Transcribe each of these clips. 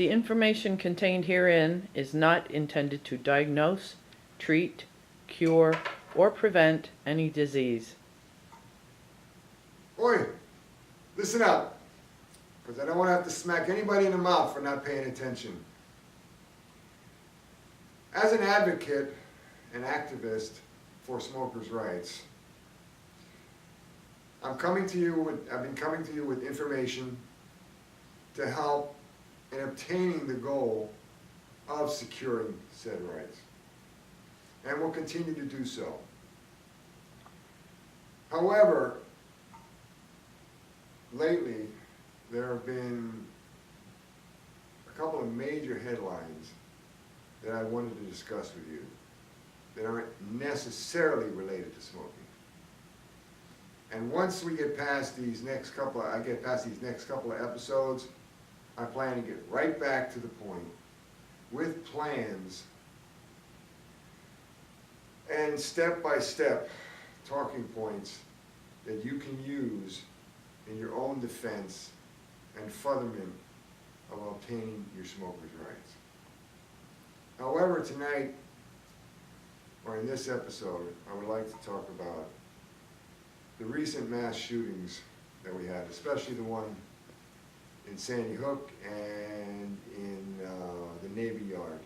The information contained herein is not intended to diagnose, treat, cure, or prevent any disease. Oi, listen up, because I don't want to have to smack anybody in the mouth for not paying attention. As an advocate and activist for smokers' rights, I've been coming to you with information to help in obtaining the goal of securing said rights, and will continue to do so. However, lately there have been a couple of major headlines that I wanted to discuss with you that aren't necessarily related to smoking. And once we get past these next couple of episodes, I plan to get right back to the point with plans and step-by-step talking points that you can use in your own defense and furtherment of obtaining your smokers' rights. However, tonight, or in this episode, I would like to talk about the recent mass shootings that we had, especially the one in Sandy Hook and in the Navy Yard.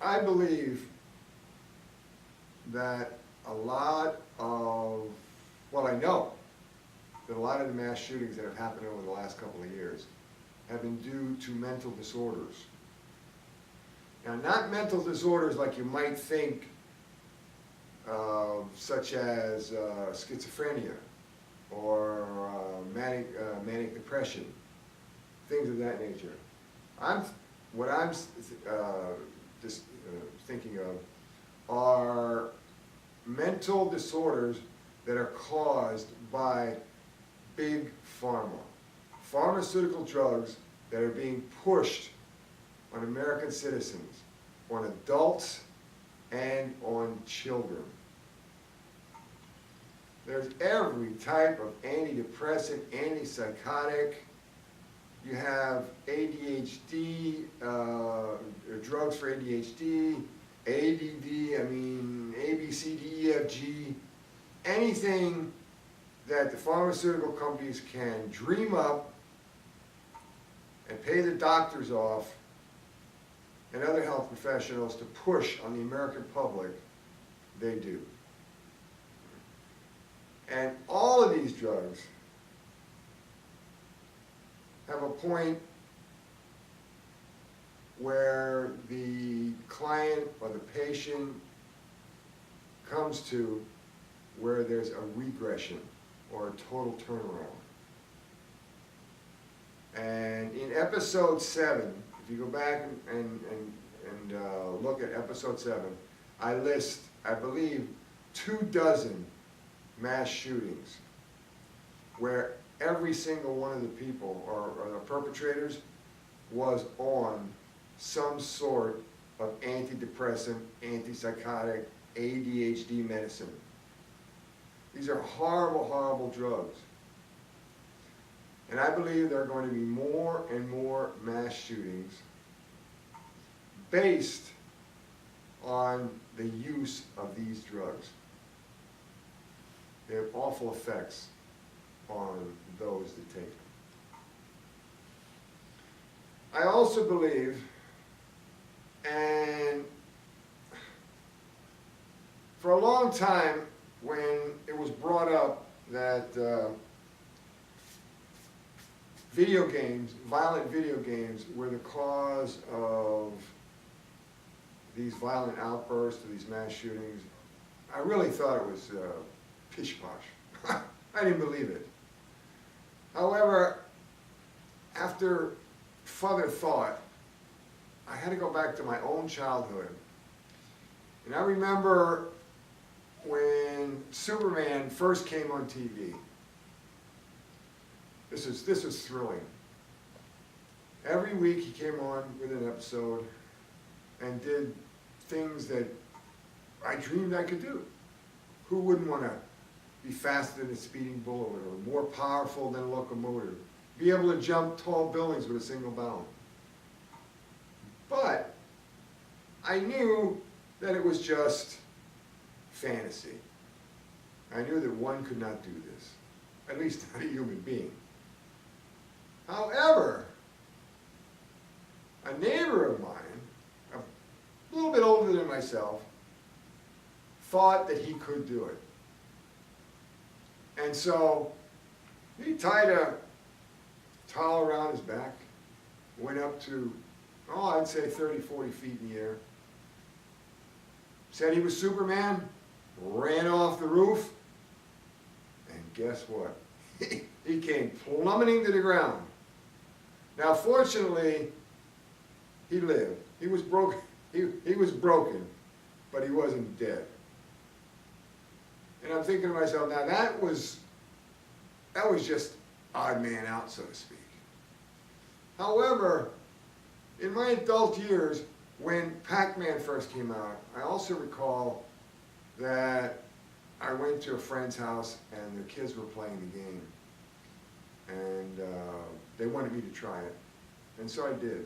I believe that I know that a lot of the mass shootings that have happened over the last couple of years have been due to mental disorders. Now, not mental disorders like you might think, such as schizophrenia or manic depression, things of that nature. What I'm thinking of are mental disorders that are caused by big pharma, pharmaceutical drugs that are being pushed on American citizens, on adults, and on children. There's every type of antidepressant, antipsychotic. You have ADHD, drugs for ADHD, ADD, A, B, C, D, E, F, G. Anything that the pharmaceutical companies can dream up and pay the doctors off and other health professionals to push on the American public, they do. And all of these drugs have a point where the client or the patient comes to where there's a regression or a total turnaround. And in episode 7, if you go back and look at episode 7, I list, I believe, 24 mass shootings where every single one of the people or the perpetrators was on some sort of antidepressant, antipsychotic, ADHD medicine. These are horrible, horrible drugs. And I believe there are going to be more and more mass shootings based on the use of these drugs. They have awful effects on those that take them. I also believe, and for a long time when it was brought up that video games, violent video games, were the cause of these violent outbursts, of these mass shootings, I really thought it was pish-posh. I didn't believe it. However, after further thought, I had to go back to my own childhood. And I remember when Superman first came on TV. This was thrilling. Every week he came on with an episode and did things that I dreamed I could do. Who wouldn't want to be faster than a speeding bullet or more powerful than a locomotive be able to jump tall buildings with a single bound. But I knew that it was just fantasy. I knew that one could not do this, at least not a human being. However, a neighbor of mine, a little bit older than myself, thought that he could do it. And so he tied a towel around his back, went up to, I'd say 30, 40 feet in the air, said he was Superman, ran off the roof, and guess what? He came plummeting to the ground. Now, fortunately, he lived. He was broken. He was broken, but he wasn't dead. And I'm thinking to myself, now that was just odd man out, so to speak. However, in my adult years, when Pac-Man first came out, I also recall that I went to a friend's house and the kids were playing the game. And they wanted me to try it. And so I did.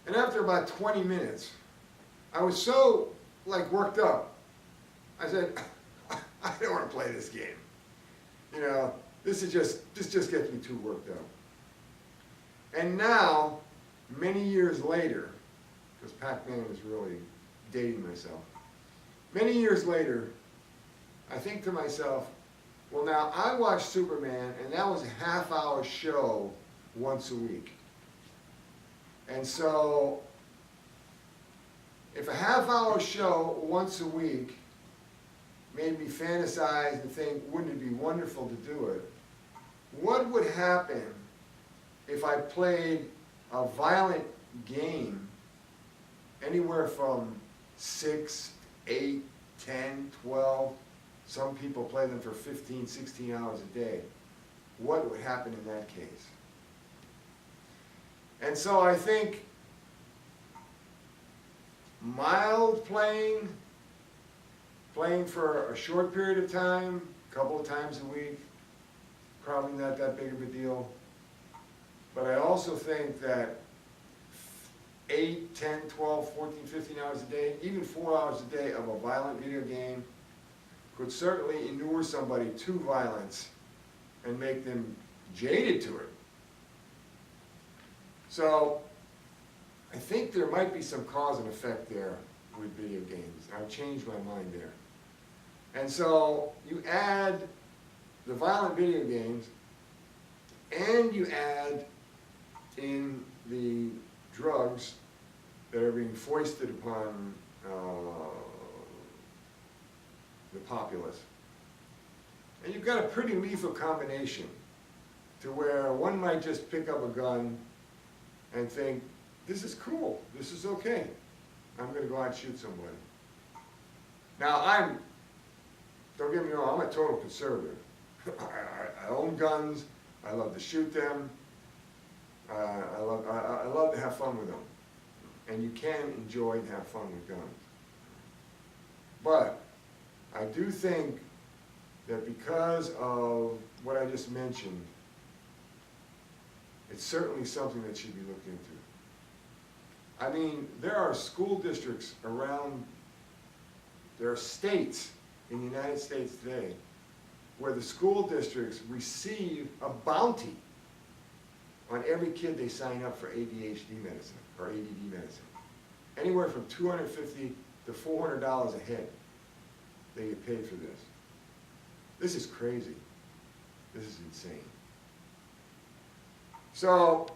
And after about 20 minutes, I was so, worked up. I said, I don't want to play this game. You know, this just gets me too worked up. And now, many years later, because Pac-Man was really dating myself, many years later, I think to myself, well, now I watched Superman, and that was a half-hour show once a week. And so, if a half-hour show once a week made me fantasize and think, wouldn't it be wonderful to do it, what would happen if I played a violent game anywhere from 6, 8, 10, 12, some people play them for 15, 16 hours a day. What would happen in that case? And so I think mild playing for a short period of time, a couple of times a week, probably not that big of a deal. But I also think that 8, 10, 12, 14, 15 hours a day, even 4 hours a day of a violent video game could certainly inure somebody to violence and make them jaded to it. So I think there might be some cause and effect there with video games. I've changed my mind there. And so you add the violent video games and you add in the drugs that are being foisted upon the populace. And you've got a pretty lethal combination to where one might just pick up a gun and think, this is cool, this is okay. I'm going to go out and shoot somebody. Now don't get me wrong, I'm a total conservative. I own guns, I love to shoot them, I love to have fun with them. And you can enjoy and have fun with guns. But I do think that because of what I just mentioned, it's certainly something that should be looked into. I mean, there are school districts around, there are states in the United States today where the school districts receive a bounty on every kid they sign up for ADHD medicine or ADD medicine. Anywhere from $250 to $400 a head they get paid for this. This is crazy. This is insane. So,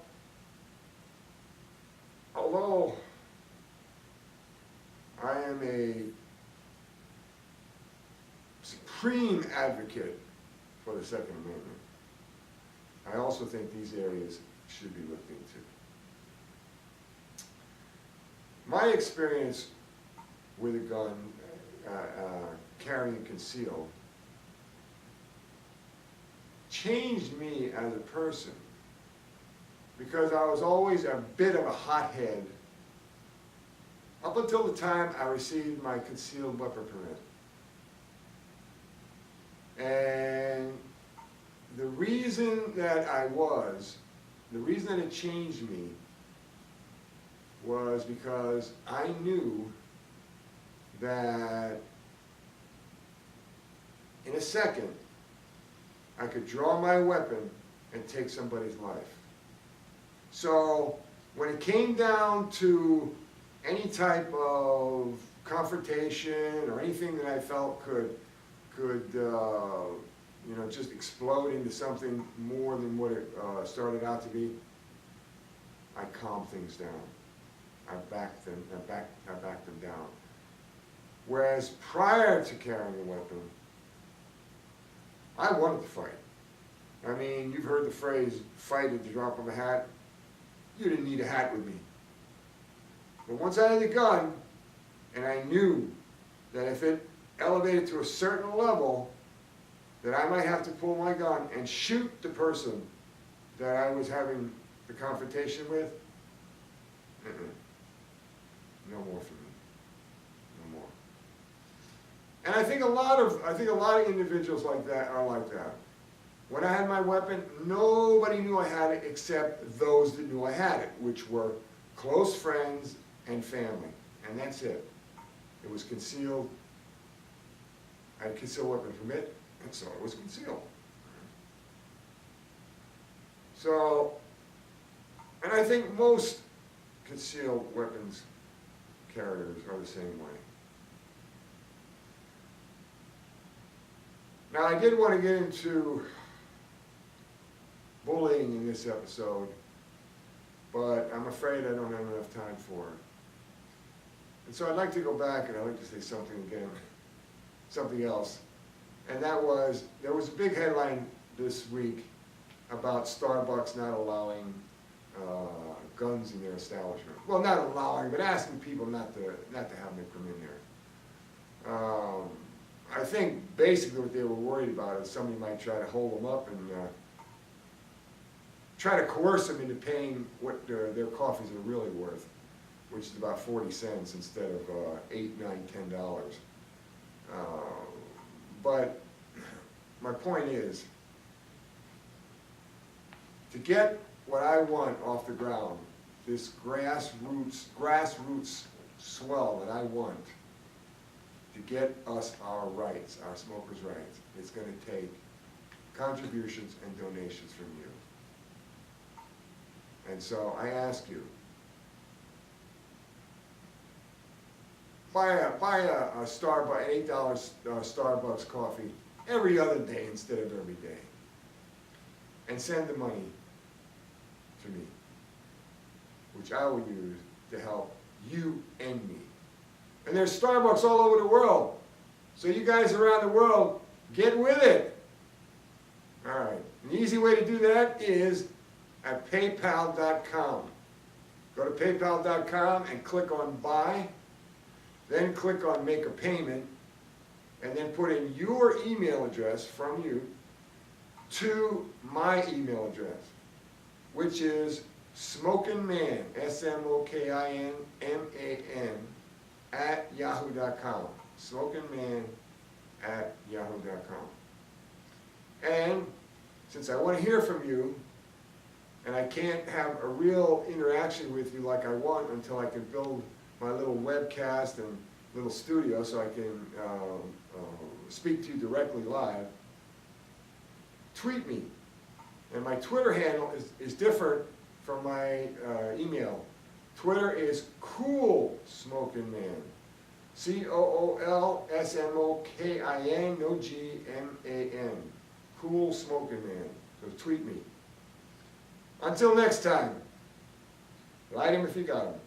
although I am a supreme advocate for the Second Amendment, I also think these areas should be looked into. My experience with a gun, carrying concealed, changed me as a person because I was always a bit of a hothead up until the time I received my concealed weapon permit. And the reason that the reason that it changed me was because I knew that in a second, I could draw my weapon and take somebody's life. So when it came down to any type of confrontation or anything that I felt could just explode into something more than what it started out to be, I calmed things down. I backed them down. Whereas prior to carrying a weapon, I wanted to fight. I mean, you've heard the phrase, fight at the drop of a hat. You didn't need a hat with me. But once I had the gun, and I knew that if it elevated to a certain level, that I might have to pull my gun and shoot the person that I was having the confrontation with, no more for me. No more. And I think a lot of individuals like that are like that. When I had my weapon, nobody knew I had it except those that knew I had it, which were close friends and family. And that's it. It was concealed. I had a concealed weapon permit, and so it was concealed. So, and I think most concealed weapons carriers are the same way. Now, I did want to get into bullying in this episode, but I'm afraid I don't have enough time for it. And so I'd like to go back and I'd like to say something else. And that was, there was a big headline this week about Starbucks not allowing guns in their establishment. Well, not allowing, but asking people not to have them come in there. I think basically what they were worried about is somebody might try to hold them up and try to coerce them into paying what their coffees are really worth, which is about 40 cents instead of $8, $9, $10. But my point is, to get what I want off the ground, this grassroots swell that I want, to get us our rights, our smokers' rights, it's going to take contributions and donations from you. And so I ask you, buy a Starbucks, an $8 Starbucks coffee every other day instead of every day, and send the money to me, which I will use to help you and me. And there's Starbucks all over the world. So you guys around the world, get with it. All right. An easy way to do that is at paypal.com. Go to paypal.com and click on buy. Then click on make a payment. And then put in your email address from you to my email address, which is SmokinMan, SmokinMan, at yahoo.com. SmokinMan@yahoo.com. And since I want to hear from you, and I can't have a real interaction with you like I want until I can build my little webcast and little studio so I can speak to you directly live, tweet me. And my Twitter handle is different from my email. Twitter is CoolSmokinMan. CoolSmokin, no G-M-A-N. CoolSmokinMan. So tweet me. Until next time, light 'em if you got 'em.